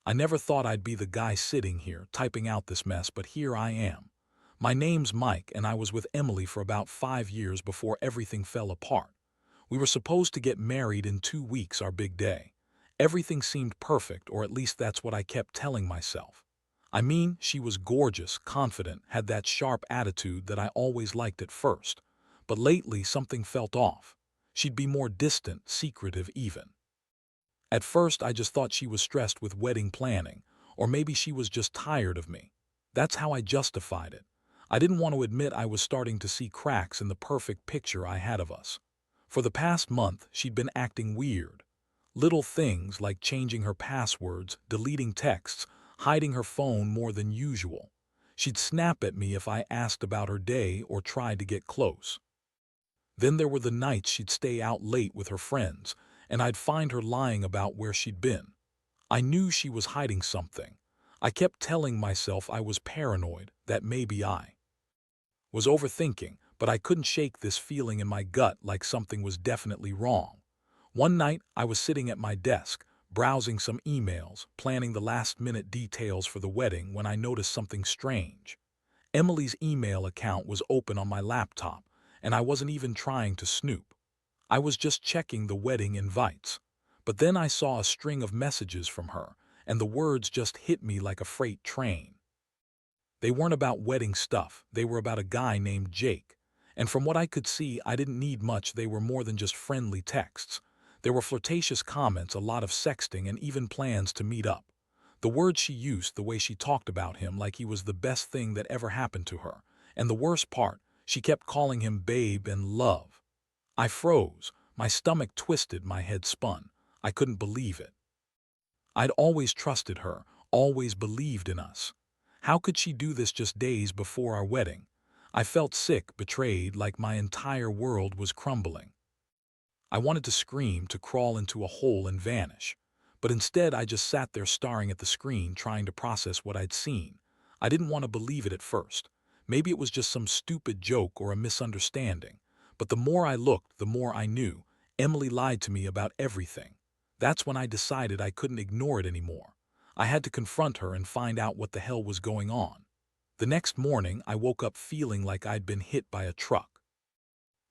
I never thought I'd be the guy sitting here, typing out this mess, but here I am. My name's Mike, and I was with Emily for about 5 years before everything fell apart. We were supposed to get married in 2 weeks, our big day. Everything seemed perfect, or at least that's what I kept telling myself. I mean, she was gorgeous, confident, had that sharp attitude that I always liked at first. But lately, something felt off. She'd be more distant, secretive even. At first, I just thought she was stressed with wedding planning, or maybe she was just tired of me. That's how I justified it. I didn't want to admit I was starting to see cracks in the perfect picture I had of us. For the past month, she'd been acting weird. Little things like changing her passwords, deleting texts, hiding her phone more than usual. She'd snap at me if I asked about her day or tried to get close. Then there were the nights she'd stay out late with her friends, and I'd find her lying about where she'd been. I knew she was hiding something. I kept telling myself I was paranoid, that maybe I was overthinking, but I couldn't shake this feeling in my gut like something was definitely wrong. One night, I was sitting at my desk, browsing some emails, planning the last-minute details for the wedding when I noticed something strange. Emily's email account was open on my laptop, and I wasn't even trying to snoop. I was just checking the wedding invites. But then I saw a string of messages from her, and the words just hit me like a freight train. They weren't about wedding stuff, they were about a guy named Jake. And from what I could see, I didn't need much, they were more than just friendly texts. There were flirtatious comments, a lot of sexting, and even plans to meet up. The words she used, the way she talked about him like he was the best thing that ever happened to her. And the worst part, she kept calling him babe and love. I froze, my stomach twisted, my head spun. I couldn't believe it. I'd always trusted her, always believed in us. How could she do this just days before our wedding? I felt sick, betrayed, like my entire world was crumbling. I wanted to scream, to crawl into a hole and vanish. But instead, I just sat there staring at the screen, trying to process what I'd seen. I didn't want to believe it at first. Maybe it was just some stupid joke or a misunderstanding. But the more I looked, the more I knew. Emily lied to me about everything. That's when I decided I couldn't ignore it anymore. I had to confront her and find out what the hell was going on. The next morning, I woke up feeling like I'd been hit by a truck.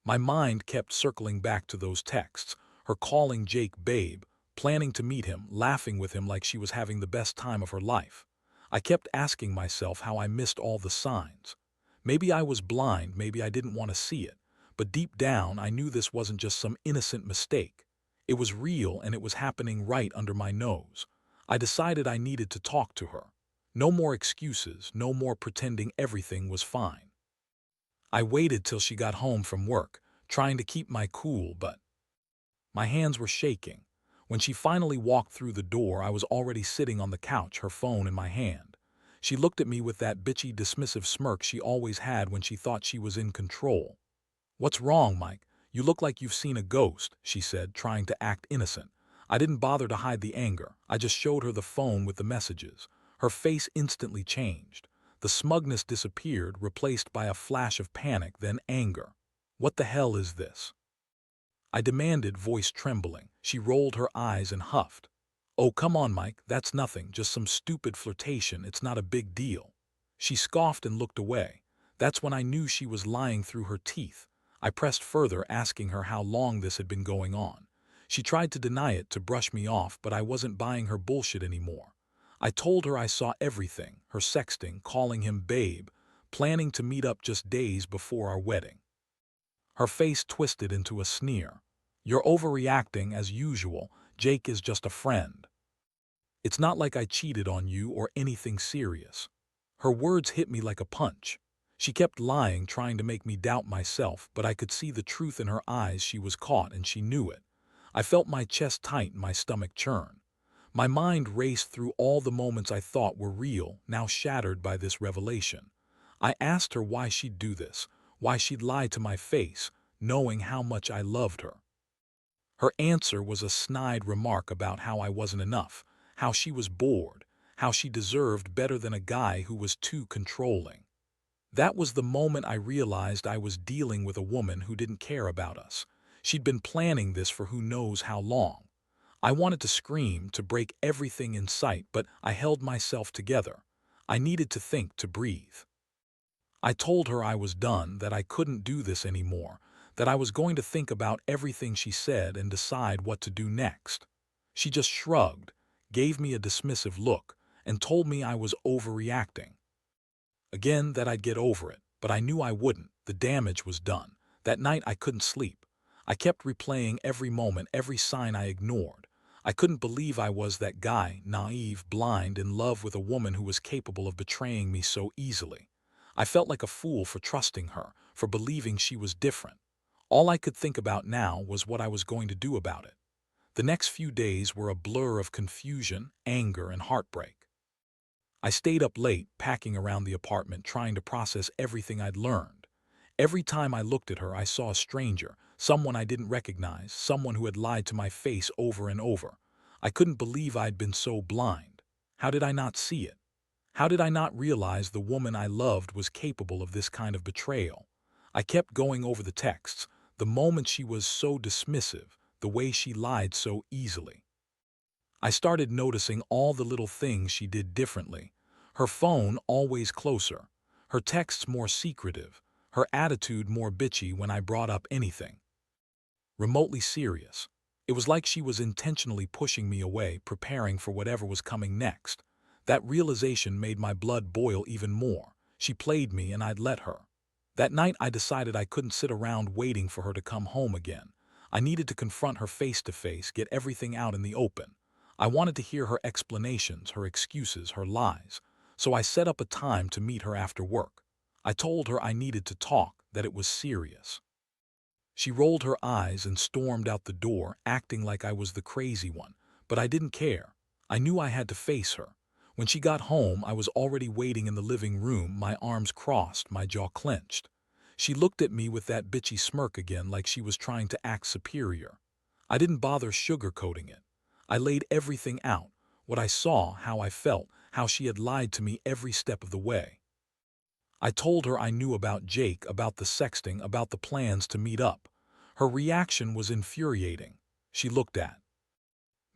My mind kept circling back to those texts, her calling Jake babe, planning to meet him, laughing with him like she was having the best time of her life. I kept asking myself how I missed all the signs. Maybe I was blind, maybe I didn't want to see it, but deep down I knew this wasn't just some innocent mistake. It was real, and it was happening right under my nose. I decided I needed to talk to her. No more excuses, no more pretending everything was fine. I waited till she got home from work, trying to keep my cool, but my hands were shaking. When she finally walked through the door, I was already sitting on the couch, her phone in my hand. She looked at me with that bitchy, dismissive smirk she always had when she thought she was in control. "What's wrong, Mike? You look like you've seen a ghost," she said, trying to act innocent. I didn't bother to hide the anger. I just showed her the phone with the messages. Her face instantly changed. The smugness disappeared, replaced by a flash of panic, then anger. "What the hell is this?" I demanded, voice trembling. She rolled her eyes and huffed. "Oh, come on, Mike, that's nothing, just some stupid flirtation, it's not a big deal." She scoffed and looked away. That's when I knew she was lying through her teeth. I pressed further, asking her how long this had been going on. She tried to deny it, to brush me off, but I wasn't buying her bullshit anymore. I told her I saw everything, her sexting, calling him babe, planning to meet up just days before our wedding. Her face twisted into a sneer. "You're overreacting as usual. Jake is just a friend. It's not like I cheated on you or anything serious." Her words hit me like a punch. She kept lying, trying to make me doubt myself, but I could see the truth in her eyes. She was caught, and she knew it. I felt my chest tighten, my stomach churn. My mind raced through all the moments I thought were real, now shattered by this revelation. I asked her why she'd do this, why she'd lie to my face, knowing how much I loved her. Her answer was a snide remark about how I wasn't enough, how she was bored, how she deserved better than a guy who was too controlling. That was the moment I realized I was dealing with a woman who didn't care about us. She'd been planning this for who knows how long. I wanted to scream, to break everything in sight, but I held myself together. I needed to think, to breathe. I told her I was done, that I couldn't do this anymore, that I was going to think about everything she said and decide what to do next. She just shrugged, gave me a dismissive look, and told me I was overreacting. Again, that I'd get over it, but I knew I wouldn't. The damage was done. That night I couldn't sleep. I kept replaying every moment, every sign I ignored. I couldn't believe I was that guy, naive, blind, in love with a woman who was capable of betraying me so easily. I felt like a fool for trusting her, for believing she was different. All I could think about now was what I was going to do about it. The next few days were a blur of confusion, anger, and heartbreak. I stayed up late, packing around the apartment, trying to process everything I'd learned. Every time I looked at her, I saw a stranger, someone I didn't recognize, someone who had lied to my face over and over. I couldn't believe I'd been so blind. How did I not see it? How did I not realize the woman I loved was capable of this kind of betrayal? I kept going over the texts, the moments she was so dismissive, the way she lied so easily. I started noticing all the little things she did differently. Her phone always closer, her texts more secretive, her attitude more bitchy when I brought up anything remotely serious. It was like she was intentionally pushing me away, preparing for whatever was coming next. That realization made my blood boil even more. She played me and I'd let her. That night I decided I couldn't sit around waiting for her to come home again. I needed to confront her face to face, get everything out in the open. I wanted to hear her explanations, her excuses, her lies. So I set up a time to meet her after work. I told her I needed to talk, that it was serious. She rolled her eyes and stormed out the door, acting like I was the crazy one. But I didn't care. I knew I had to face her. When she got home, I was already waiting in the living room, my arms crossed, my jaw clenched. She looked at me with that bitchy smirk again, like she was trying to act superior. I didn't bother sugarcoating it. I laid everything out, what I saw, how I felt, how she had lied to me every step of the way. I told her I knew about Jake, about the sexting, about the plans to meet up. Her reaction was infuriating. She looked at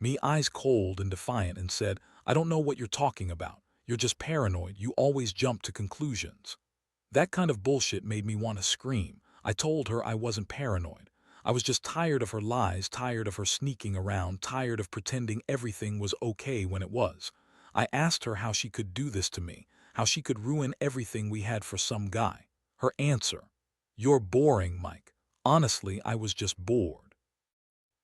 me, eyes cold and defiant, and said, "I don't know what you're talking about. You're just paranoid. You always jump to conclusions." That kind of bullshit made me want to scream. I told her I wasn't paranoid. I was just tired of her lies, tired of her sneaking around, tired of pretending everything was okay when it was. I asked her how she could do this to me, how she could ruin everything we had for some guy. Her answer: "You're boring, Mike." Honestly, I was just bored.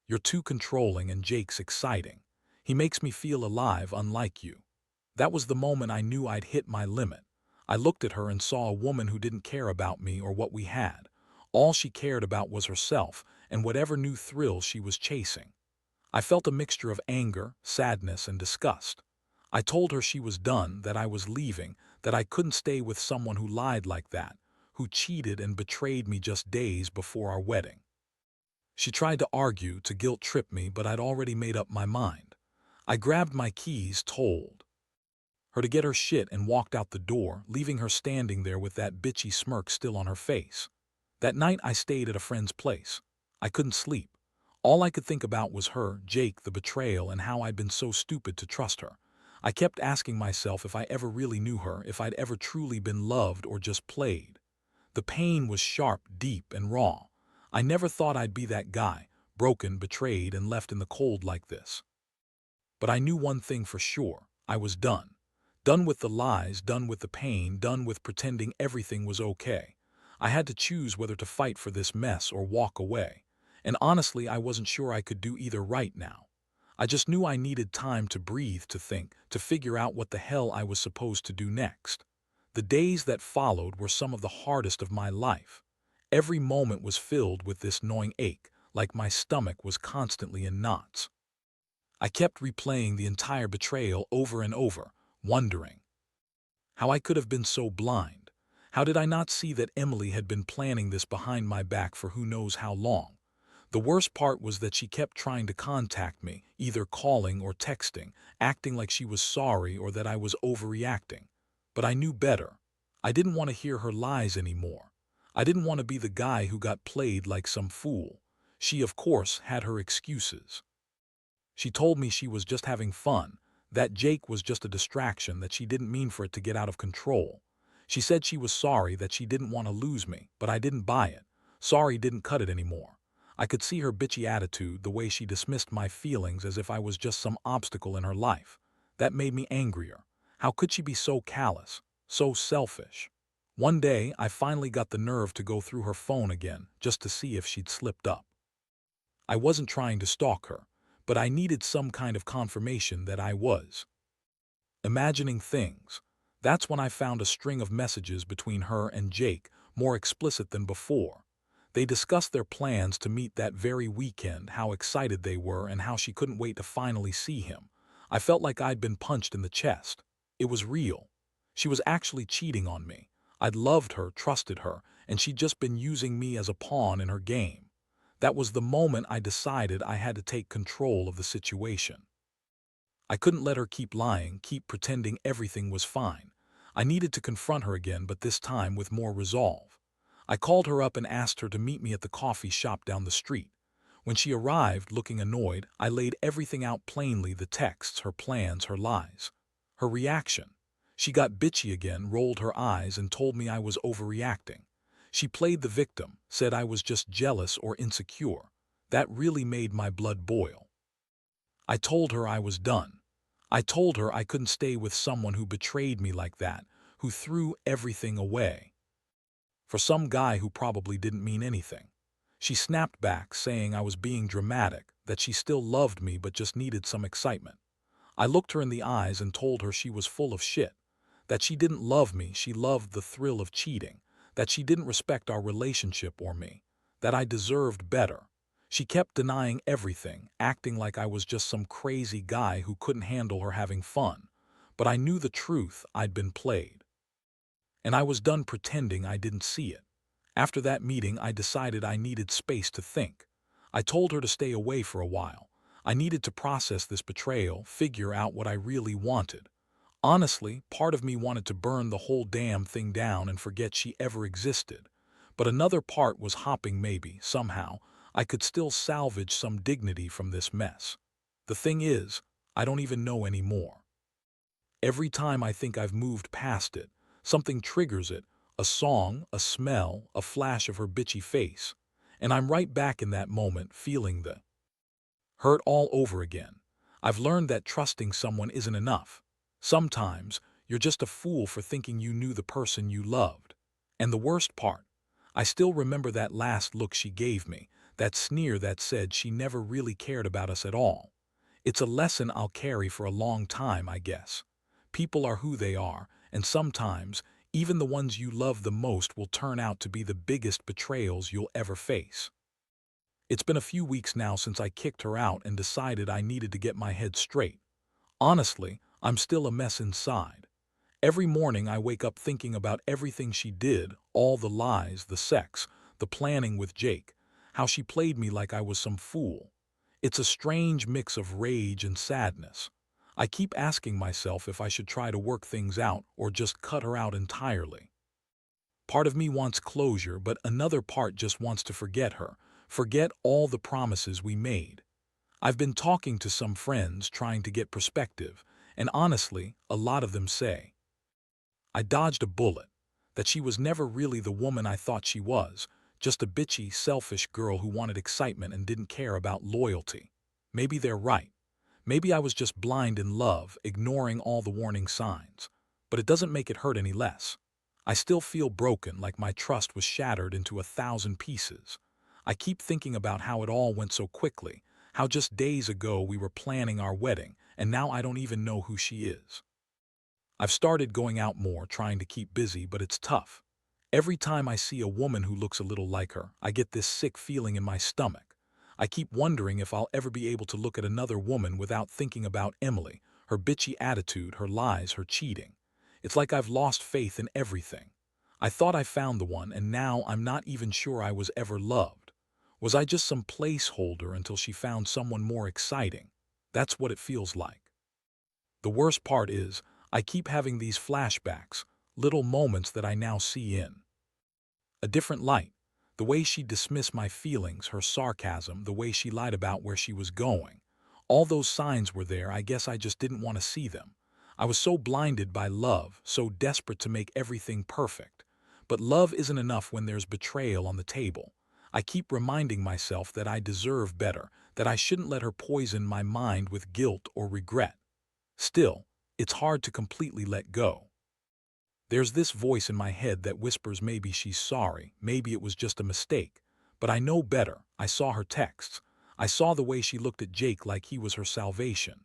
"You're too controlling, and Jake's exciting. He makes me feel alive, unlike you." That was the moment I knew I'd hit my limit. I looked at her and saw a woman who didn't care about me or what we had. All she cared about was herself and whatever new thrill she was chasing. I felt a mixture of anger, sadness, and disgust. I told her she was done, that I was leaving, that I couldn't stay with someone who lied like that, who cheated and betrayed me just days before our wedding. She tried to argue, to guilt-trip me, but I'd already made up my mind. I grabbed my keys, told her to get her shit, and walked out the door, leaving her standing there with that bitchy smirk still on her face. That night I stayed at a friend's place. I couldn't sleep. All I could think about was her, Jake, the betrayal, and how I'd been so stupid to trust her. I kept asking myself if I ever really knew her, if I'd ever truly been loved or just played. The pain was sharp, deep, and raw. I never thought I'd be that guy, broken, betrayed, and left in the cold like this. But I knew one thing for sure: I was done. Done with the lies, done with the pain, done with pretending everything was okay. I had to choose whether to fight for this mess or walk away. And honestly, I wasn't sure I could do either right now. I just knew I needed time to breathe, to think, to figure out what the hell I was supposed to do next. The days that followed were some of the hardest of my life. Every moment was filled with this gnawing ache, like my stomach was constantly in knots. I kept replaying the entire betrayal over and over, wondering how I could have been so blind. How did I not see that Emily had been planning this behind my back for who knows how long? The worst part was that she kept trying to contact me, either calling or texting, acting like she was sorry or that I was overreacting. But I knew better. I didn't want to hear her lies anymore. I didn't want to be the guy who got played like some fool. She, of course, had her excuses. She told me she was just having fun, that Jake was just a distraction, that she didn't mean for it to get out of control. She said she was sorry, that she didn't want to lose me, but I didn't buy it. Sorry didn't cut it anymore. I could see her bitchy attitude, the way she dismissed my feelings as if I was just some obstacle in her life. That made me angrier. How could she be so callous, so selfish? One day, I finally got the nerve to go through her phone again, just to see if she'd slipped up. I wasn't trying to stalk her, but I needed some kind of confirmation that I was imagining things. That's when I found a string of messages between her and Jake, more explicit than before. They discussed their plans to meet that very weekend, how excited they were, and how she couldn't wait to finally see him. I felt like I'd been punched in the chest. It was real. She was actually cheating on me. I'd loved her, trusted her, and she'd just been using me as a pawn in her game. That was the moment I decided I had to take control of the situation. I couldn't let her keep lying, keep pretending everything was fine. I needed to confront her again, but this time with more resolve. I called her up and asked her to meet me at the coffee shop down the street. When she arrived, looking annoyed, I laid everything out plainly: the texts, her plans, her lies. Her reaction. She got bitchy again, rolled her eyes, and told me I was overreacting. She played the victim, said I was just jealous or insecure. That really made my blood boil. I told her I was done. I told her I couldn't stay with someone who betrayed me like that, who threw everything away for some guy who probably didn't mean anything. She snapped back, saying I was being dramatic, that she still loved me but just needed some excitement. I looked her in the eyes and told her she was full of shit, that she didn't love me, she loved the thrill of cheating, that she didn't respect our relationship or me, that I deserved better. She kept denying everything, acting like I was just some crazy guy who couldn't handle her having fun. But I knew the truth: I'd been played. And I was done pretending I didn't see it. After that meeting, I decided I needed space to think. I told her to stay away for a while. I needed to process this betrayal, figure out what I really wanted. Honestly, part of me wanted to burn the whole damn thing down and forget she ever existed. But another part was hoping maybe, somehow, I could still salvage some dignity from this mess. The thing is, I don't even know anymore. Every time I think I've moved past it, something triggers it: a song, a smell, a flash of her bitchy face. And I'm right back in that moment, feeling the hurt all over again. I've learned that trusting someone isn't enough. Sometimes, you're just a fool for thinking you knew the person you loved. And the worst part, I still remember that last look she gave me, that sneer that said she never really cared about us at all. It's a lesson I'll carry for a long time, I guess. People are who they are, and sometimes, even the ones you love the most will turn out to be the biggest betrayals you'll ever face. It's been a few weeks now since I kicked her out and decided I needed to get my head straight. Honestly, I'm still a mess inside. Every morning I wake up thinking about everything she did, all the lies, the sex, the planning with Jake, how she played me like I was some fool. It's a strange mix of rage and sadness. I keep asking myself if I should try to work things out or just cut her out entirely. Part of me wants closure, but another part just wants to forget her, forget all the promises we made. I've been talking to some friends, trying to get perspective, and honestly, a lot of them say I dodged a bullet, that she was never really the woman I thought she was, just a bitchy, selfish girl who wanted excitement and didn't care about loyalty. Maybe they're right. Maybe I was just blind in love, ignoring all the warning signs. But it doesn't make it hurt any less. I still feel broken, like my trust was shattered into 1,000 pieces. I keep thinking about how it all went so quickly, how just days ago we were planning our wedding, and now I don't even know who she is. I've started going out more, trying to keep busy, but it's tough. Every time I see a woman who looks a little like her, I get this sick feeling in my stomach. I keep wondering if I'll ever be able to look at another woman without thinking about Emily, her bitchy attitude, her lies, her cheating. It's like I've lost faith in everything. I thought I found the one, and now I'm not even sure I was ever loved. Was I just some placeholder until she found someone more exciting? That's what it feels like. The worst part is, I keep having these flashbacks, little moments that I now see in a different light. The way she dismissed my feelings, her sarcasm, the way she lied about where she was going. All those signs were there, I guess I just didn't want to see them. I was so blinded by love, so desperate to make everything perfect. But love isn't enough when there's betrayal on the table. I keep reminding myself that I deserve better, that I shouldn't let her poison my mind with guilt or regret. Still, it's hard to completely let go. There's this voice in my head that whispers maybe she's sorry, maybe it was just a mistake. But I know better. I saw her texts. I saw the way she looked at Jake like he was her salvation.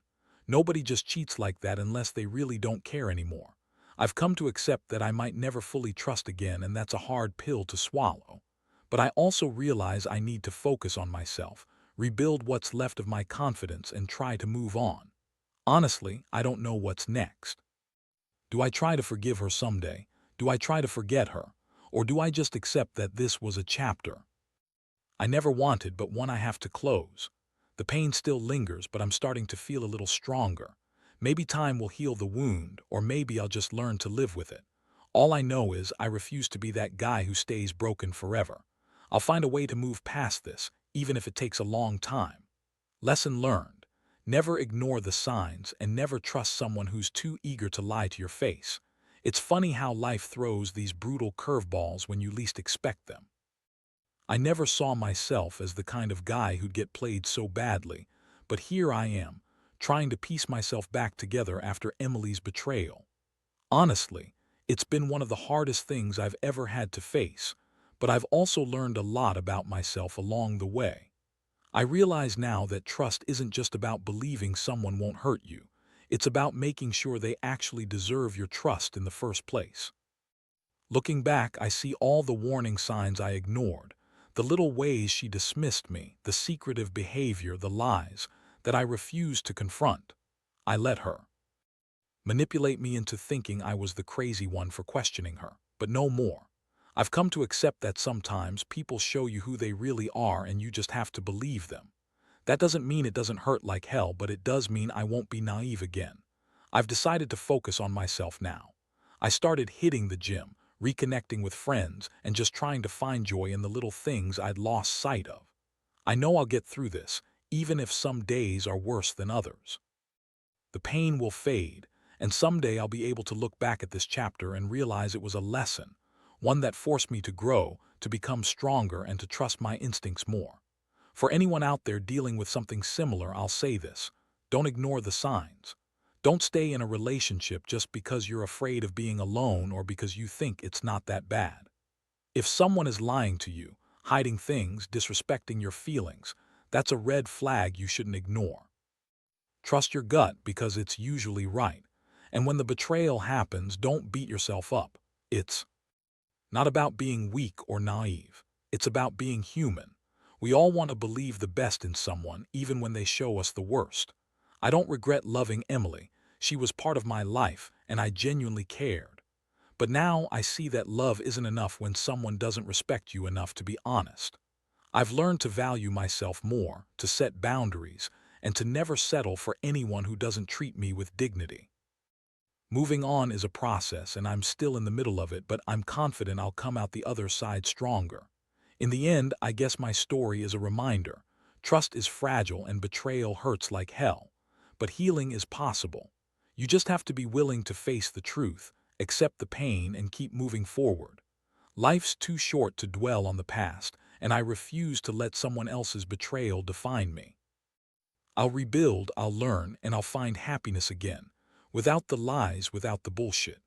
Nobody just cheats like that unless they really don't care anymore. I've come to accept that I might never fully trust again, and that's a hard pill to swallow. But I also realize I need to focus on myself, rebuild what's left of my confidence, and try to move on. Honestly, I don't know what's next. Do I try to forgive her someday? Do I try to forget her? Or do I just accept that this was a chapter I never wanted, but one I have to close? The pain still lingers, but I'm starting to feel a little stronger. Maybe time will heal the wound, or maybe I'll just learn to live with it. All I know is I refuse to be that guy who stays broken forever. I'll find a way to move past this, even if it takes a long time. Lesson learned. Never ignore the signs and never trust someone who's too eager to lie to your face. It's funny how life throws these brutal curveballs when you least expect them. I never saw myself as the kind of guy who'd get played so badly, but here I am, trying to piece myself back together after Emily's betrayal. Honestly, it's been one of the hardest things I've ever had to face, but I've also learned a lot about myself along the way. I realize now that trust isn't just about believing someone won't hurt you. It's about making sure they actually deserve your trust in the first place. Looking back, I see all the warning signs I ignored, the little ways she dismissed me, the secretive behavior, the lies that I refused to confront. I let her manipulate me into thinking I was the crazy one for questioning her, but no more. I've come to accept that sometimes people show you who they really are and you just have to believe them. That doesn't mean it doesn't hurt like hell, but it does mean I won't be naive again. I've decided to focus on myself now. I started hitting the gym, reconnecting with friends, and just trying to find joy in the little things I'd lost sight of. I know I'll get through this, even if some days are worse than others. The pain will fade, and someday I'll be able to look back at this chapter and realize it was a lesson, one that forced me to grow, to become stronger, and to trust my instincts more. For anyone out there dealing with something similar, I'll say this: don't ignore the signs. Don't stay in a relationship just because you're afraid of being alone or because you think it's not that bad. If someone is lying to you, hiding things, disrespecting your feelings, that's a red flag you shouldn't ignore. Trust your gut because it's usually right. And when the betrayal happens, don't beat yourself up. It's not about being weak or naive. It's about being human. We all want to believe the best in someone, even when they show us the worst. I don't regret loving Emily. She was part of my life, and I genuinely cared. But now I see that love isn't enough when someone doesn't respect you enough to be honest. I've learned to value myself more, to set boundaries, and to never settle for anyone who doesn't treat me with dignity. Moving on is a process, and I'm still in the middle of it, but I'm confident I'll come out the other side stronger. In the end, I guess my story is a reminder. Trust is fragile and betrayal hurts like hell. But healing is possible. You just have to be willing to face the truth, accept the pain, and keep moving forward. Life's too short to dwell on the past, and I refuse to let someone else's betrayal define me. I'll rebuild, I'll learn, and I'll find happiness again. Without the lies, without the bullshit.